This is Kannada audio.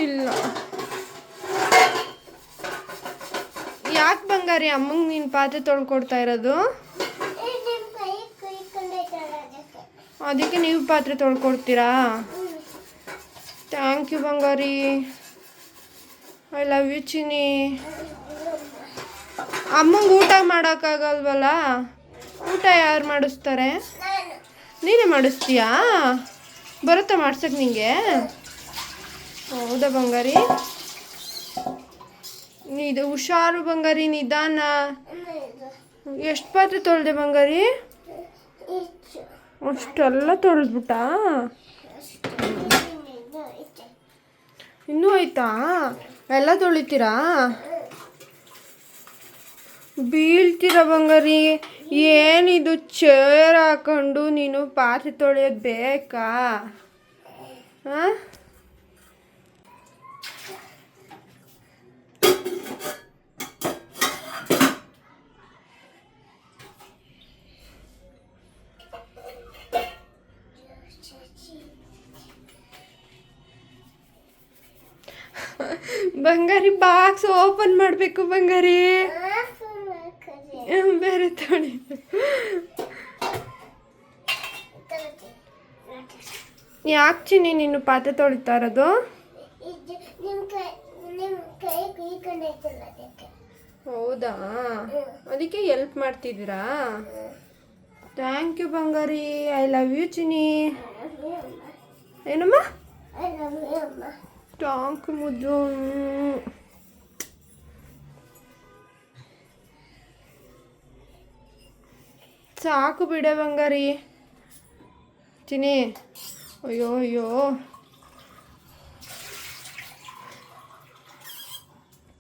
ಇಲ್ಲ ಯಾಕೆ ಬಂಗಾರಿ ಅಮ್ಮಂಗೆ ನೀನು ಪಾತ್ರೆ ತೊಳ್ಕೊಡ್ತಾ ಇರೋದು? ಅದಕ್ಕೆ ನೀವು ಪಾತ್ರೆ ತೊಳ್ಕೊಡ್ತೀರಾ? ಥ್ಯಾಂಕ್ ಯು ಬಂಗಾರಿ. ಐ ಲವ್ ಯು ಚಿನಿ. ಅಮ್ಮಂಗೆ ಊಟ ಮಾಡೋಕ್ಕಾಗಲ್ವಲ್ಲ, ಊಟ ಯಾರು ಮಾಡಿಸ್ತಾರೆ? ನೀನೇ ಮಾಡಿಸ್ತೀಯಾ? ಬರುತ್ತಾ ಮಾಡ್ಸಕ್ಕೆ ನಿಂಗೆ? ಹೌದಾ ಬಂಗಾರಿ? ಇದು ಹುಷಾರು ಬಂಗಾರಿ, ನಿಧಾನ. ಎಷ್ಟು ಪಾತ್ರೆ ತೊಳೆದೆ ಬಂಗಾರಿ? ಅಷ್ಟೆಲ್ಲ ತೊಳೆದ್ಬಿಟ್ಟ? ಇನ್ನೂ ಆಯ್ತಾ? ಎಲ್ಲ ತೊಳಿತೀರಾ? ಬೀಳ್ತೀರ ಬಂಗಾರಿ. ಏನಿದು ಚೇರ್ ಹಾಕೊಂಡು ನೀನು ಪಾತ್ರೆ ತೊಳೆಯೋದು ಬೇಕಾ? ಹಾಂ, ಬಂಗಾರಿ ಬಾಕ್ಸ್ ಓಪನ್ ಮಾಡಬೇಕು ಬಂಗಾರಿ. ಬೇರೆ ತೊಳಿ. ಯಾಕೆ ಚಿನ್ನಿ ನೀನು ಪಾತ್ರೆ ತೊಳಿತಾ ಇರೋದು? ಹೌದಾ, ಅದಕ್ಕೆ ಹೆಲ್ಪ್ ಮಾಡ್ತಿದ್ದೀರಾ? ಥ್ಯಾಂಕ್ ಯು ಬಂಗಾರಿ. ಐ ಲವ್ ಯು ಚಿನ್ನಿ. ಏನಮ್ಮ? ಥ್ಯಾಂಕ್ ಯು ಮುದ್ದು. ಸಾಕು ಬಿಡೆ ಬಂಗಾರಿ. ಚಿನ್ನಿ, ಅಯ್ಯೋ ಅಯ್ಯೋ.